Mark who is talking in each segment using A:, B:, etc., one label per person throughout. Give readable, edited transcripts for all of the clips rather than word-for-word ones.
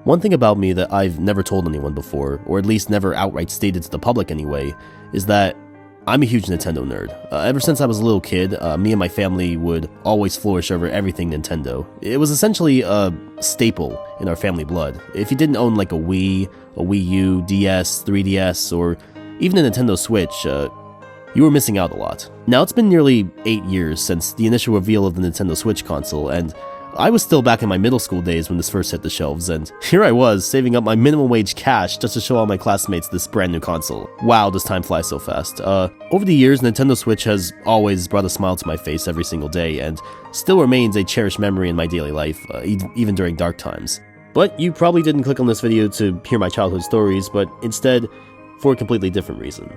A: One thing about me that I've never told anyone before, or at least never outright stated to the public anyway, is that I'm a huge Nintendo nerd. Ever since I was a little kid, me and my family would always flourish over everything Nintendo. It was essentially a staple in our family blood. If you didn't own like a Wii U, DS, 3DS, or even a Nintendo Switch, you were missing out a lot. Now, it's been nearly 8 years since the initial reveal of the Nintendo Switch console, and I was still back in my middle school days when this first hit the shelves, and here I was, saving up my minimum wage cash just to show all my classmates this brand new console. Wow, does time fly so fast. Over the years, Nintendo Switch has always brought a smile to my face every single day, and still remains a cherished memory in my daily life, even during dark times. But you probably didn't click on this video to hear my childhood stories, but instead, for a completely different reason.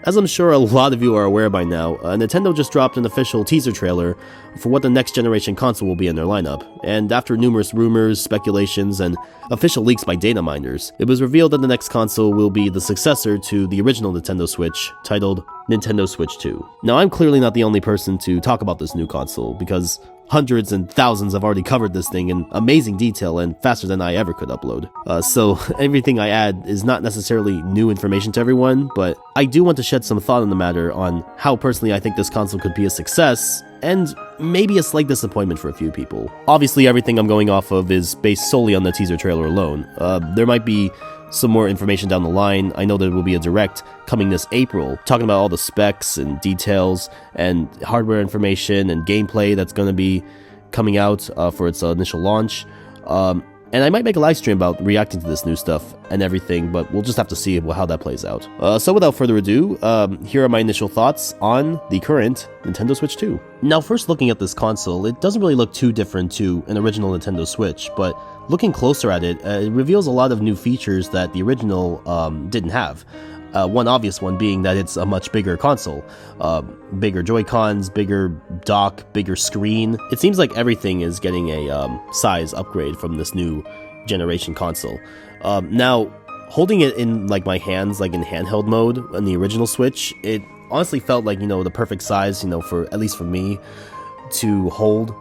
A: As I'm sure a lot of you are aware by now, Nintendo just dropped an official teaser trailer for what the next generation console will be in their lineup, and after numerous rumors, speculations, and official leaks by data miners, it was revealed that the next console will be the successor to the original Nintendo Switch, titled Nintendo Switch 2. Now, I'm clearly not the only person to talk about this new console, because hundreds and thousands have already covered this thing in amazing detail and faster than I ever could upload. So everything I add is not necessarily new information to everyone, but I do want to shed some thought on the matter on how personally I think this console could be a success, and maybe a slight disappointment for a few people. Obviously, everything I'm going off of is based solely on the teaser trailer alone. There might be some more information down the line. I know there will be a direct coming this April, talking about all the specs and details and hardware information and gameplay that's going to be coming out for its initial launch. And I might make a live stream about reacting to this new stuff and everything, but we'll just have to see how that plays out. So without further ado, here are my initial thoughts on the current Nintendo Switch 2. Now, first looking at this console, it doesn't really look too different to an original Nintendo Switch, but looking closer at it, it reveals a lot of new features that the original didn't have. One obvious one being that it's a much bigger console. Bigger Joy-Cons, bigger dock, bigger screen. It seems like everything is getting a size upgrade from this new generation console. Now, holding it in like my hands, like in handheld mode on the original Switch, it honestly felt like, the perfect size, for at least for me to hold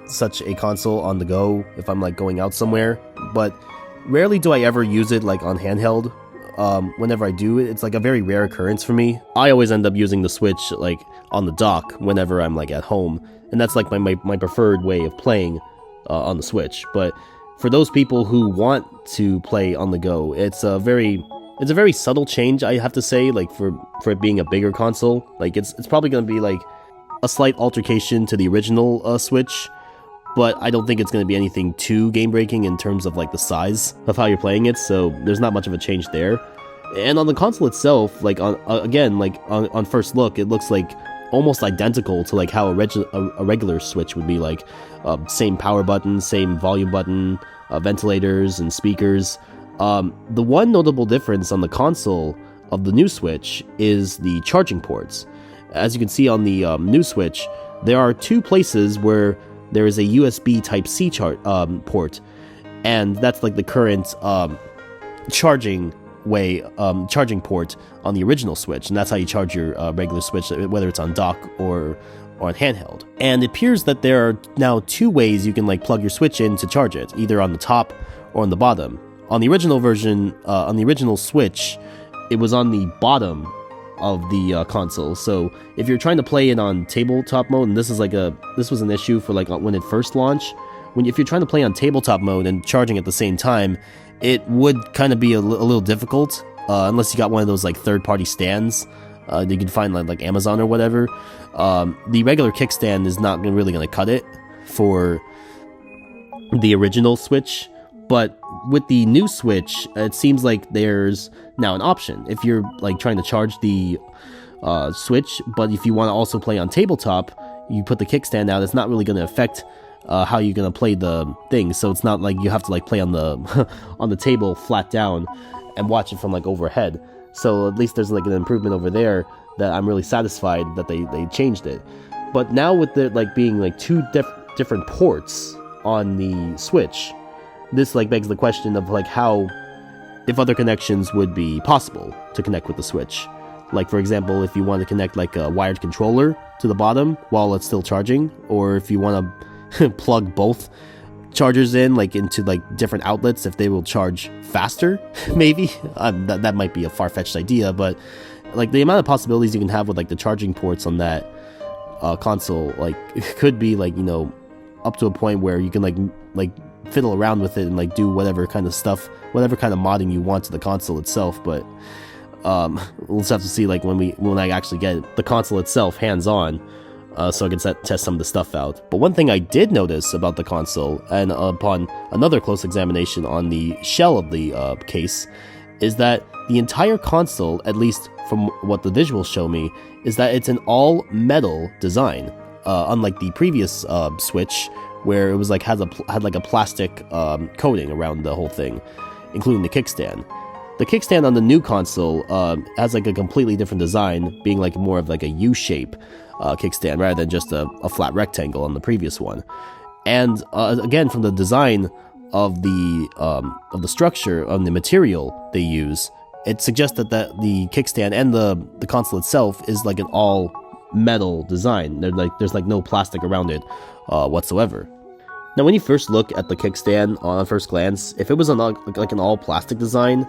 A: such a console on the go if I'm like going out somewhere. But rarely do I ever use it like on handheld. Whenever I do, it's like a very rare occurrence for me. I always end up using the Switch like on the dock whenever I'm like at home, and that's like my preferred way of playing on the Switch. But for those people who want to play on the go, it's a very subtle change, I have to say, like for it being a bigger console. Like it's probably going to be like a slight altercation to the original Switch, but I don't think it's going to be anything too game-breaking in terms of like the size of how you're playing it, so there's not much of a change there. And on the console itself, like on first look, it looks like almost identical to like how a regular Switch would be like. Same power button, same volume button, ventilators and speakers. The one notable difference on the console of the new Switch is the charging ports. As you can see on the new Switch, there are two places where there is a USB Type-C port, and that's like the current charging port on the original Switch, and that's how you charge your regular Switch, whether it's on dock or on handheld. And it appears that there are now two ways you can like plug your Switch in to charge it, either on the top or on the bottom. On the original version, on the original Switch, it was on the bottom of the console. So if you're trying to play it on tabletop mode, and this was an issue for like when it first launched, if you're trying to play on tabletop mode and charging at the same time, it would kind of be a little difficult, unless you got one of those like third-party stands you can find like Amazon or whatever. The regular kickstand is not really going to cut it for the original Switch. But with the new Switch, it seems like there's now an option. If you're like trying to charge the Switch, but if you want to also play on tabletop, you put the kickstand out. It's not really going to affect how you're going to play the thing. So it's not like you have to like play on the on the table flat down and watch it from like overhead. So at least there's like an improvement over there that I'm really satisfied that they changed it. But now with the like being like two different ports on the Switch, this like begs the question of like if other connections would be possible to connect with the Switch. Like for example, if you want to connect like a wired controller to the bottom while it's still charging, or if you want to plug both chargers in, like into like different outlets, if they will charge faster, maybe. That might be a far-fetched idea, but like the amount of possibilities you can have with like the charging ports on that console, like it could be like, you know, up to a point where you can like fiddle around with it and like do whatever kind of stuff, whatever kind of modding you want to the console itself. But we'll just have to see like when I actually get the console itself hands-on, so I can test some of the stuff out. But one thing I did notice about the console, and upon another close examination on the shell of the case, is that the entire console, at least from what the visuals show me, is that it's an all-metal design, unlike the previous Switch, where it was like had like a plastic coating around the whole thing, including the kickstand. The kickstand on the new console has like a completely different design, being like more of like a U-shape kickstand rather than just a flat rectangle on the previous one. And again, from the design of the structure, on the material they use, it suggests that the kickstand and the console itself is like an all metal design. There's like no plastic around it whatsoever. Now, when you first look at the kickstand on first glance, if it was like an all plastic design,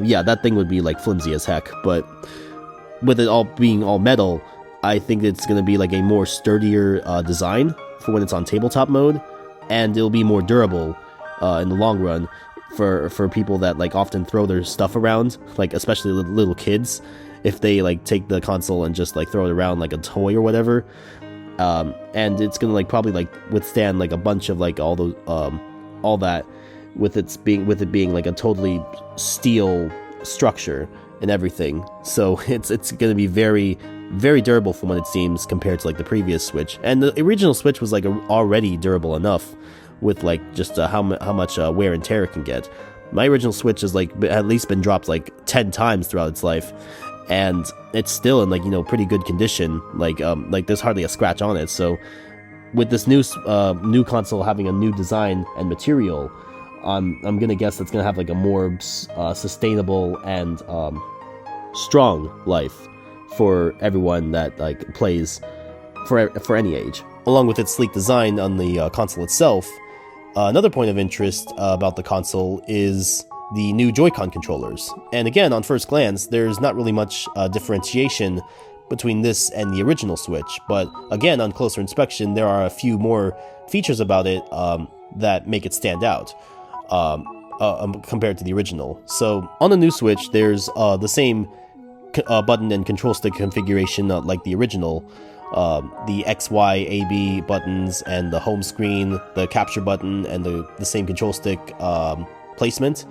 A: yeah, that thing would be like flimsy as heck. But with it all being all metal, I think it's going to be like a more sturdier design for when it's on tabletop mode, and it'll be more durable in the long run for people that like often throw their stuff around, like especially little kids, if they like take the console and just like throw it around like a toy or whatever. And it's gonna like probably like withstand like a bunch of like all those all that with it being like a totally steel structure and everything. So it's gonna be very, very durable from what it seems compared to like the previous Switch. And the original Switch was like already durable enough with like just how much wear and tear it can get. My original Switch has like at least been dropped like 10 times throughout its life, and it's still in like, you know, pretty good condition. Like there's hardly a scratch on it. So with this new console having a new design and material, I'm gonna guess it's gonna have like a more sustainable and strong life for everyone that like plays for any age. Along with its sleek design on the console itself, another point of interest about the console is the new Joy-Con controllers. And again, on first glance, there's not really much differentiation between this and the original Switch, but again, on closer inspection, there are a few more features about it that make it stand out compared to the original. So on the new Switch, there's the same button and control stick configuration like the original. The X, Y, A, B buttons and the home screen, the capture button, and the same control stick placement,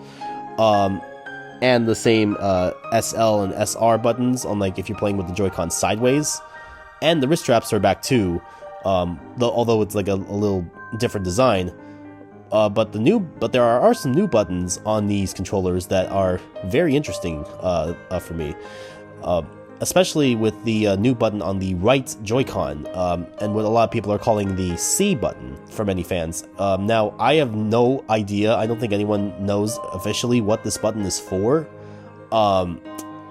A: and the same SL and SR buttons on like if you're playing with the Joy-Con sideways, and the wrist straps are back too, although it's like a little different design. But there are some new buttons on these controllers that are very interesting for me. Especially with the new button on the right Joy-Con, and what a lot of people are calling the C button for many fans. Now, I have no idea. I don't think anyone knows officially what this button is for.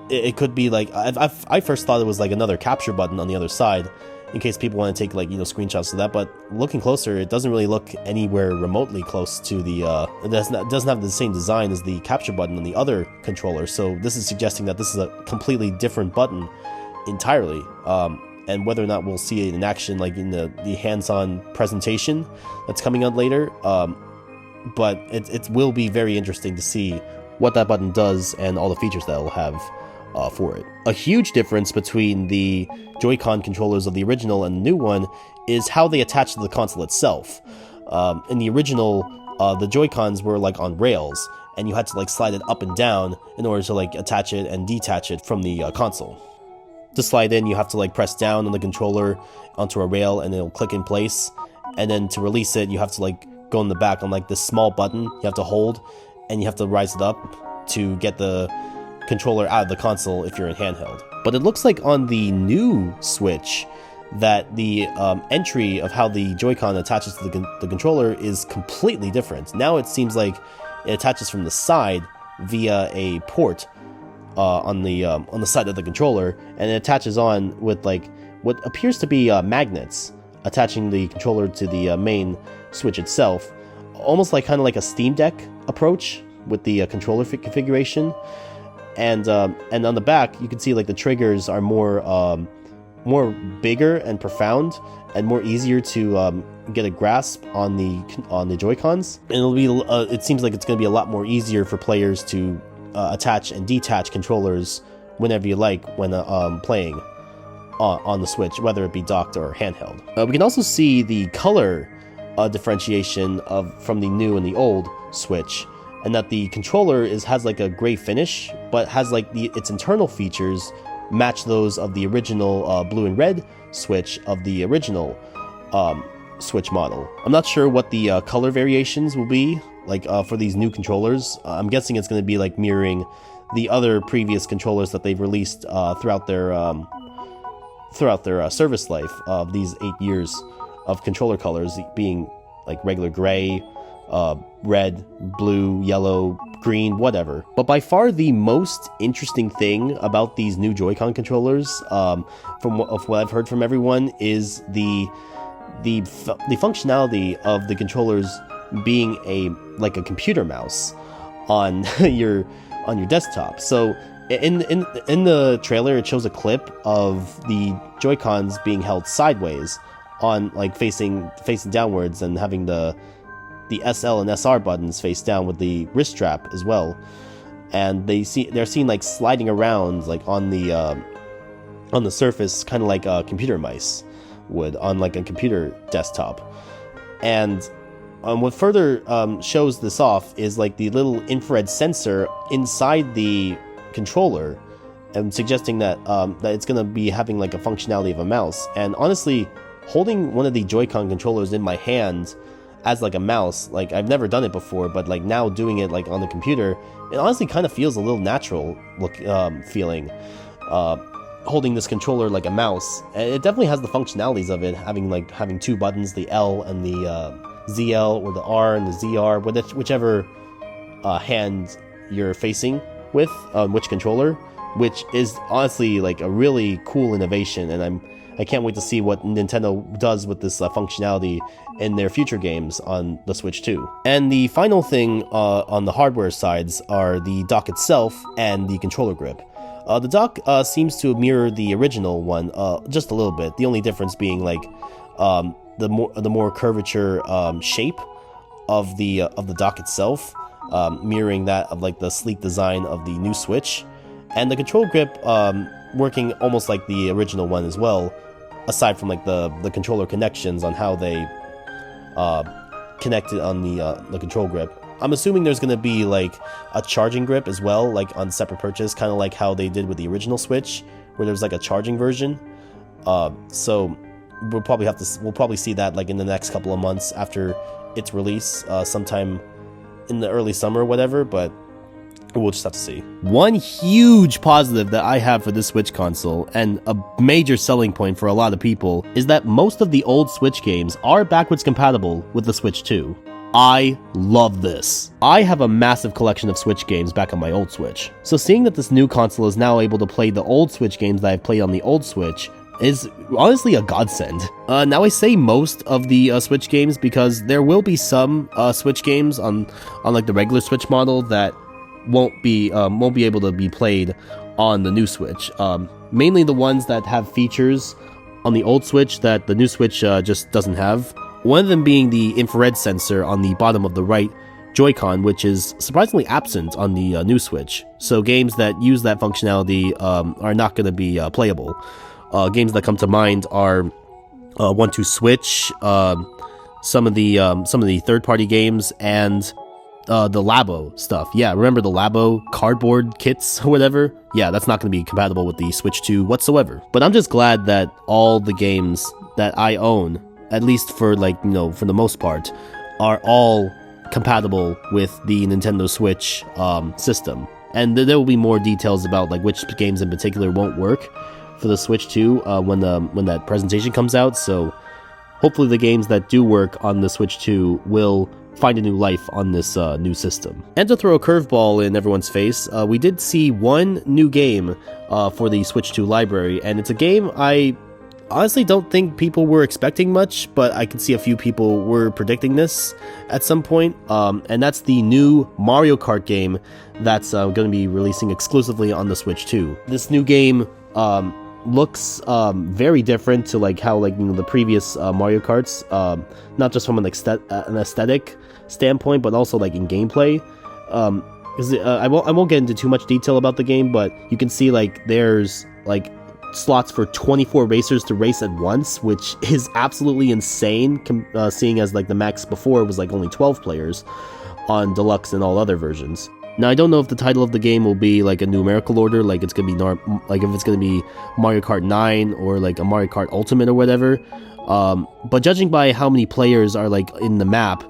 A: It could be like, I first thought it was like another capture button on the other side, in case people want to take like, you know, screenshots of that. But looking closer, it doesn't really look anywhere remotely close to the it doesn't have the same design as the capture button on the other controller. So this is suggesting that this is a completely different button entirely. And whether or not we'll see it in action like in the hands-on presentation that's coming out later, but it will be very interesting to see what that button does and all the features that it'll have for it. A huge difference between the Joy-Con controllers of the original and the new one is how they attach to the console itself. In the original, the Joy-Cons were like on rails, and you had to like slide it up and down in order to like attach it and detach it from the console. To slide in, you have to like press down on the controller onto a rail and it'll click in place, and then to release it, you have to like go in the back on like this small button you have to hold, and you have to rise it up to get the controller out of the console if you're in handheld. But it looks like on the new Switch that the entry of how the Joy-Con attaches to the controller is completely different. Now it seems like it attaches from the side via a port on the side of the controller, and it attaches on with like what appears to be magnets attaching the controller to the main Switch itself, almost like kind of like a Steam Deck approach with the controller configuration, and on the back you can see like the triggers are more bigger and profound and more easier to get a grasp on the Joy-Cons, and it'll be it seems like it's going to be a lot more easier for players to attach and detach controllers whenever you like when playing on the Switch, whether it be docked or handheld. We can also see the color differentiation from the new and the old Switch, and that the controller has like a gray finish, but has like its internal features match those of the original blue and red Switch of the original Switch model. I'm not sure what the color variations will be like for these new controllers. I'm guessing it's going to be like mirroring the other previous controllers that they've released throughout their service life of these 8 years of controller colors, being like regular gray, red, blue, yellow, green, whatever. But by far the most interesting thing about these new Joy-Con controllers, from what I've heard from everyone, is the functionality of the controllers being like a computer mouse on your desktop. So in the trailer, it shows a clip of the Joy-Cons being held sideways on like facing downwards, and having the SL and SR buttons face down with the wrist strap as well, and they're seen like sliding around like on the surface, kind of like computer mice would on like a computer desktop. And what further shows this off is like the little infrared sensor inside the controller, and suggesting that that it's going to be having like a functionality of a mouse. And honestly, holding one of the Joy-Con controllers in my hand as like a mouse, like I've never done it before, but like now doing it like on the computer, it honestly kind of feels a little natural feeling, holding this controller like a mouse. It definitely has the functionalities of it, having two buttons, the L and the ZL, or the R and the ZR, whichever hand you're facing with which controller, which is honestly like a really cool innovation, and I can't wait to see what Nintendo does with this functionality in their future games on the Switch 2. And the final thing on the hardware sides are the dock itself and the controller grip. The dock seems to mirror the original one just a little bit, the only difference being like the more curvature shape of the dock itself, mirroring that of like the sleek design of the new Switch, and the control grip working almost like the original one as well, aside from like the controller connections on how they connected on the control grip. I'm assuming there's going to be like a charging grip as well, like on separate purchase, kind of like how they did with the original Switch, where there's like a charging version. So we'll probably see that like in the next couple of months after its release, sometime in the early summer or whatever, but we'll just have to see. One huge positive that I have for this Switch console, and a major selling point for a lot of people, is that most of the old Switch games are backwards compatible with the Switch 2. I love this. I have a massive collection of Switch games back on my old Switch, so seeing that this new console is now able to play the old Switch games that I've played on the old Switch is honestly a godsend. Now I say most of the Switch games because there will be some Switch games on like the regular Switch model that won't be able to be played on the new Switch. Mainly the ones that have features on the old Switch that the new Switch just doesn't have. One of them being the infrared sensor on the bottom of the right Joy-Con, which is surprisingly absent on the new Switch. So games that use that functionality are not going to be playable. Games that come to mind are 1-2-Switch, some of the third-party games, and the Labo stuff. Yeah, remember the Labo cardboard kits or whatever? Yeah, that's not going to be compatible with the Switch 2 whatsoever. But I'm just glad that all the games that I own, at least for for the most part, are all compatible with the Nintendo Switch system. And there will be more details about like which games in particular won't work for the Switch 2 when that presentation comes out. So hopefully the games that do work on the Switch 2 will find a new life on this new system. And to throw a curveball in everyone's face, we did see one new game for the Switch 2 library, and it's a game I honestly don't think people were expecting much, but I can see a few people were predicting this at some point, and that's the new Mario Kart game that's going to be releasing exclusively on the Switch 2. This new game looks very different to like how like the previous Mario Karts, not just from an aesthetic standpoint, but also like in gameplay. I won't get into too much detail about the game, but you can see like there's like slots for 24 racers to race at once, which is absolutely insane, seeing as like the max before was like only 12 players on Deluxe and all other versions. Now I don't know if the title of the game will be like a numerical order, like it's gonna be like if it's gonna be Mario Kart 9 or like a Mario Kart Ultimate or whatever. But judging by how many players are like in the map,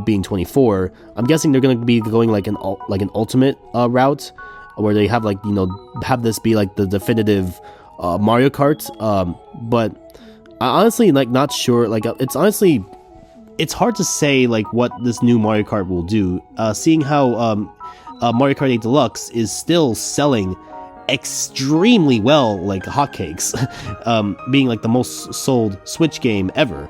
A: being 24, I'm guessing they're going to be going like an ultimate route, where they have like have this be like the definitive Mario Kart. But I honestly like not sure. Like it's hard to say like what this new Mario Kart will do. Seeing how Mario Kart 8 Deluxe is still selling extremely well, like hotcakes, being like the most sold Switch game ever.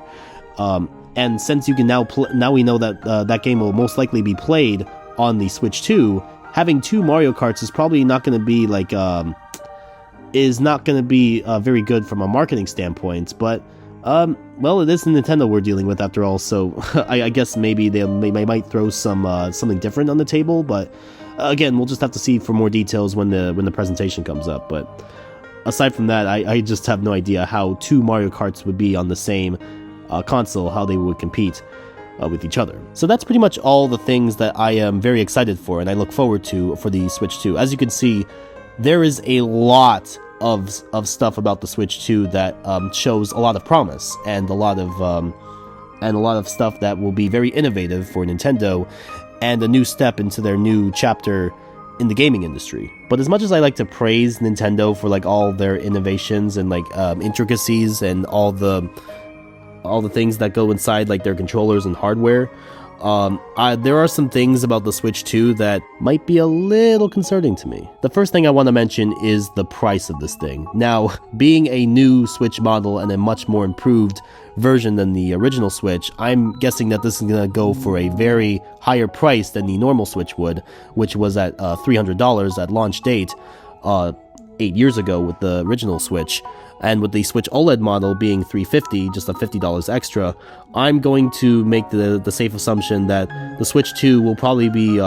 A: And since you can now we know that that game will most likely be played on the Switch 2, having two Mario Karts is probably not going to be like very good from a marketing standpoint. But well, it is Nintendo we're dealing with after all, so I guess maybe they might throw something different on the table. But again, we'll just have to see for more details when the presentation comes up. But aside from that, I just have no idea how two Mario Karts would be on the same console, how they would compete with each other. So that's pretty much all the things that I am very excited for and I look forward to for the Switch 2. As you can see, there is a lot of stuff about the Switch 2 that shows a lot of promise and a lot of stuff that will be very innovative for Nintendo and a new step into their new chapter in the gaming industry. But as much as I like to praise Nintendo for like all their innovations and like intricacies and all the things that go inside like their controllers and hardware, there are some things about the Switch 2 that might be a little concerning to me. The first thing I want to mention is the price of this thing. Now, being a new Switch model and a much more improved version than the original Switch, I'm guessing that this is going to go for a very higher price than the normal Switch would, which was at $300 at launch date 8 years ago with the original Switch. And with the Switch OLED model being $350, just a $50 extra, I'm going to make the safe assumption that the Switch 2 will probably be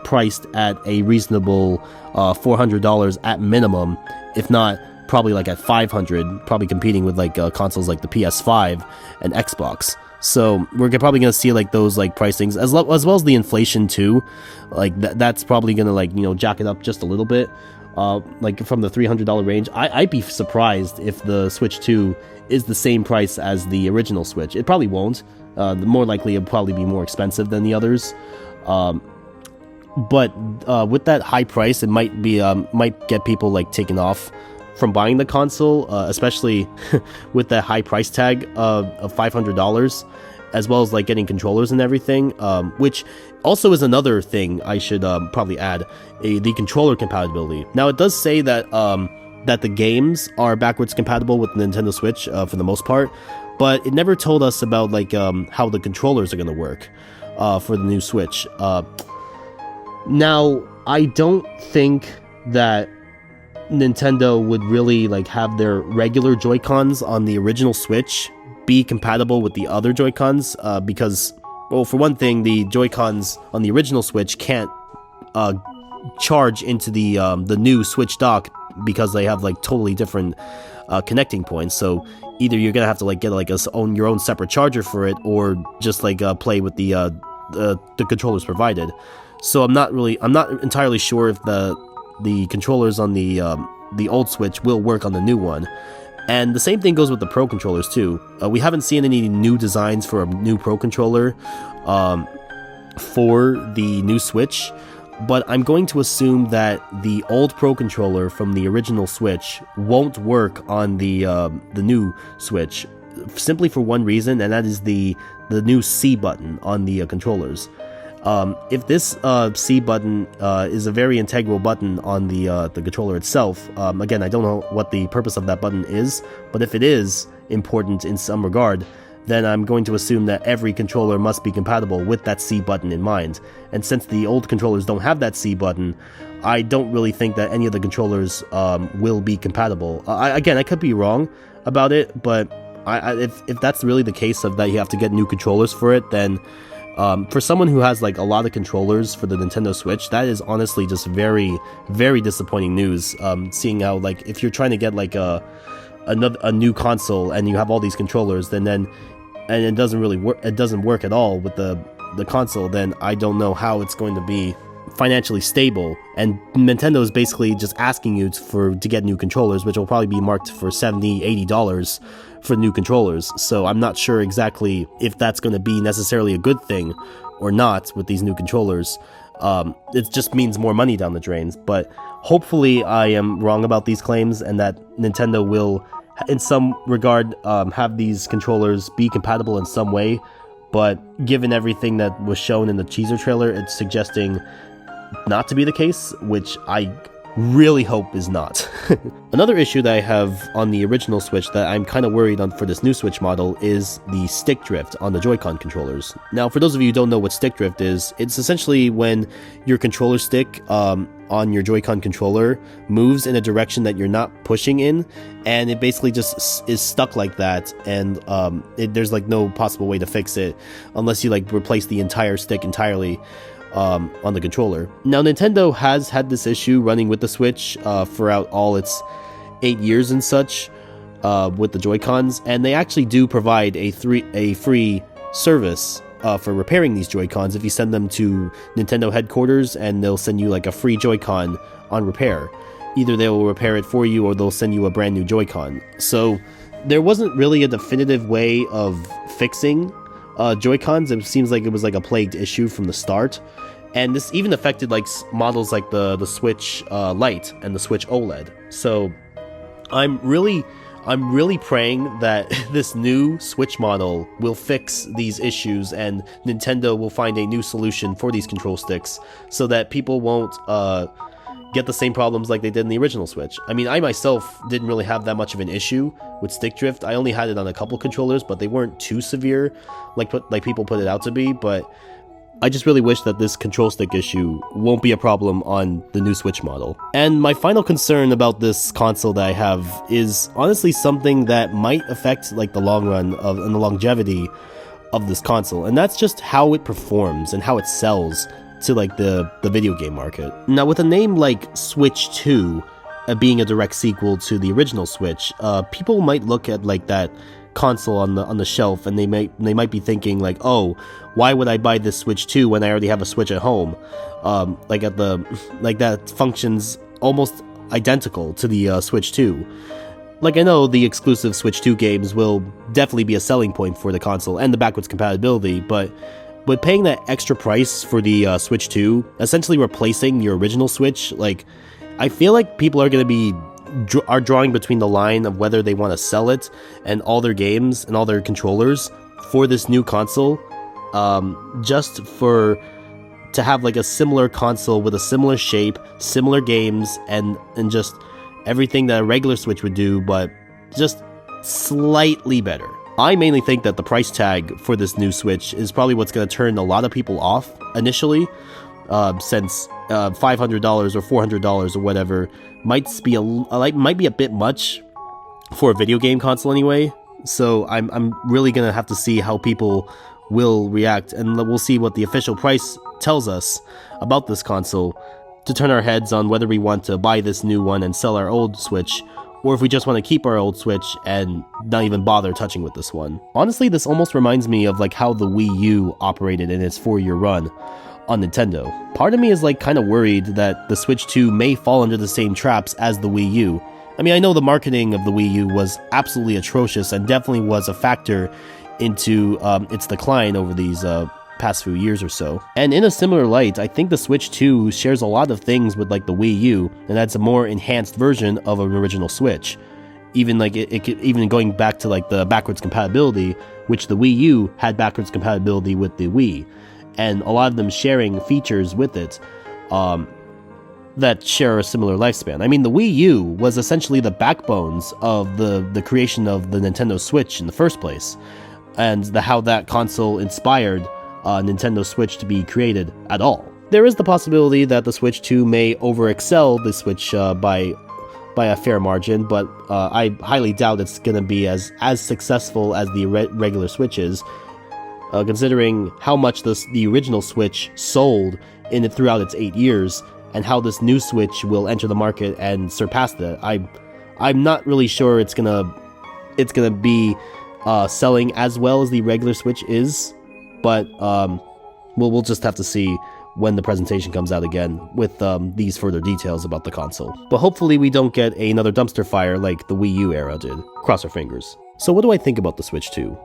A: priced at a reasonable $400 at minimum, if not probably like at $500, probably competing with like consoles like the PS5 and Xbox. So we're probably going to see like those like pricings as well as the inflation too. Like that's probably going to like jack it up just a little bit. Like from the $300 range, I'd be surprised if the Switch 2 is the same price as the original Switch. It probably won't. More likely it'll probably be more expensive than the others. But with that high price, it might get people like taken off from buying the console, especially with that high price tag of $500, as well as like getting controllers and everything, which also is another thing I should probably add, the controller compatibility. Now it does say that that the games are backwards compatible with the Nintendo Switch for the most part, but it never told us about like how the controllers are going to work for the new Switch. Now I don't think that Nintendo would really like have their regular Joy-Cons on the original Switch be compatible with the other Joy-Cons, because, well, for one thing, the Joy-Cons on the original Switch can't charge into the new Switch dock because they have like totally different connecting points. So either you're gonna have to like get like your own separate charger for it, or just like play with the controllers provided. So I'm not entirely sure if the controllers on the old Switch will work on the new one. And the same thing goes with the Pro controllers too. We haven't seen any new designs for a new Pro controller for the new Switch, but I'm going to assume that the old Pro controller from the original Switch won't work on the new Switch, simply for one reason, and that is the new C button on the controllers. If this C button is a very integral button on the controller itself, again, I don't know what the purpose of that button is, but if it is, important in some regard, then I'm going to assume that every controller must be compatible with that C button in mind. And since the old controllers don't have that C button, I don't really think that any of the controllers will be compatible. Again, I could be wrong about it, but if that's really the case of that you have to get new controllers for it, then for someone who has like a lot of controllers for the Nintendo Switch, that is honestly just very, very disappointing news. Seeing how, like, if you're trying to get like a new console and you have all these controllers, and it doesn't really work, it doesn't work at all with the console, then I don't know how it's going to be financially stable. And Nintendo is basically just asking you to get new controllers, which will probably be marked for $70-$80 for new controllers. So I'm not sure exactly if that's going to be necessarily a good thing or not with these new controllers. It just means more money down the drains, but hopefully I am wrong about these claims and that Nintendo will in some regard have these controllers be compatible in some way. But given everything that was shown in the teaser trailer, it's suggesting not to be the case, which I really hope is not. Another issue that I have on the original Switch that I'm kind of worried on for this new Switch model is the stick drift on the Joy-Con controllers. Now, for those of you who don't know what stick drift is, it's essentially when your controller stick on your Joy-Con controller moves in a direction that you're not pushing in, and it basically just is stuck like that, and there's like no possible way to fix it unless you like replace the entire stick entirely on the controller. Now, Nintendo has had this issue running with the Switch throughout all its 8 years and such with the Joy-Cons, and they actually do provide a free service for repairing these Joy-Cons if you send them to Nintendo headquarters, and they'll send you like a free Joy-Con on repair. Either they will repair it for you or they'll send you a brand new Joy-Con. So there wasn't really a definitive way of fixing Joy-Cons. It seems like it was like a plagued issue from the start, and this even affected like models like the Switch Lite and the Switch OLED. So I'm really praying that this new Switch model will fix these issues and Nintendo will find a new solution for these control sticks so that people won't get the same problems like they did in the original Switch. I mean, I myself didn't really have that much of an issue with stick drift. I only had it on a couple controllers, but they weren't too severe like people put it out to be. But I just really wish that this control stick issue won't be a problem on the new Switch model. And my final concern about this console that I have is honestly something that might affect like the long run and the longevity of this console, and that's just how it performs and how it sells to like the video game market. Now, with a name like Switch 2 being a direct sequel to the original Switch, people might look at like that console on the shelf and they might be thinking like, oh, why would I buy this Switch 2 when I already have a Switch at home? Like that functions almost identical to the Switch 2. Like, I know the exclusive Switch 2 games will definitely be a selling point for the console and the backwards compatibility, but paying that extra price for the Switch 2, essentially replacing your original Switch, like, I feel like people are going to be drawing between the line of whether they want to sell it and all their games and all their controllers for this new console, just to have like a similar console with a similar shape, similar games, and just everything that a regular Switch would do, but just slightly better. I mainly think that the price tag for this new Switch is probably what's going to turn a lot of people off initially, since $500 or $400 or whatever might be a bit much for a video game console anyway. So I'm really going to have to see how people will react, and we'll see what the official price tells us about this console to turn our heads on whether we want to buy this new one and sell our old Switch, or if we just want to keep our old Switch and not even bother touching with this one. Honestly, this almost reminds me of like how the Wii U operated in its 4-year run on Nintendo. Part of me is like kind of worried that the Switch 2 may fall under the same traps as the Wii U. I mean, I know the marketing of the Wii U was absolutely atrocious and definitely was a factor into its decline over these past few years or so. And in a similar light, I think the Switch 2 shares a lot of things with like the Wii U, and that's a more enhanced version of an original Switch. Even like even going back to like the backwards compatibility, which the Wii U had backwards compatibility with the Wii, and a lot of them sharing features with it. that share a similar lifespan. I mean, the Wii U was essentially the backbones of the creation of the Nintendo Switch in the first place, and how that console inspired Nintendo Switch to be created at all. There is the possibility that the Switch 2 may overexcel the Switch by a fair margin, but I highly doubt it's going to be as successful as the regular Switch is, considering how much the original Switch sold throughout its 8 years, and how this new Switch will enter the market and surpass that. I'm not really sure it's gonna be selling as well as the regular Switch is, but we'll just have to see when the presentation comes out again with these further details about the console. But hopefully we don't get another dumpster fire like the Wii U era did. Cross our fingers. So what do I think about the Switch 2?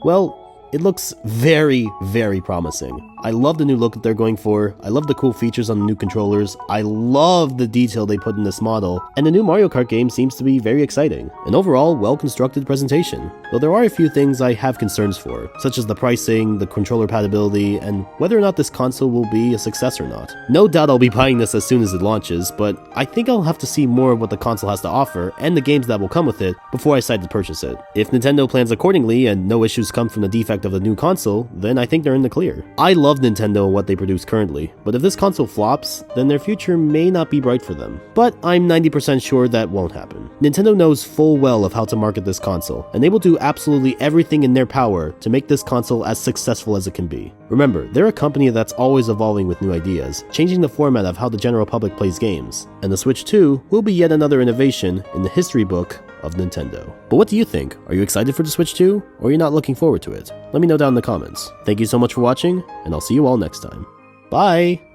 A: Well, it looks very, very promising. I love the new look that they're going for. I love the cool features on the new controllers. I love the detail they put in this model. And the new Mario Kart game seems to be very exciting. An overall well-constructed presentation. Though there are a few things I have concerns for, such as the pricing, the controller compatibility, and whether or not this console will be a success or not. No doubt I'll be buying this as soon as it launches, but I think I'll have to see more of what the console has to offer and the games that will come with it before I decide to purchase it. If Nintendo plans accordingly and no issues come from the defect of the new console, then I think they're in the clear. I love Nintendo and what they produce currently, but if this console flops, then their future may not be bright for them. But I'm 90% sure that won't happen. Nintendo knows full well of how to market this console, and they will do absolutely everything in their power to make this console as successful as it can be. Remember, they're a company that's always evolving with new ideas, changing the format of how the general public plays games, and the Switch 2 will be yet another innovation in the history book of Nintendo. But what do you think? Are you excited for the Switch 2, or are you not looking forward to it? Let me know down in the comments. Thank you so much for watching, and I'll see you all next time. Bye!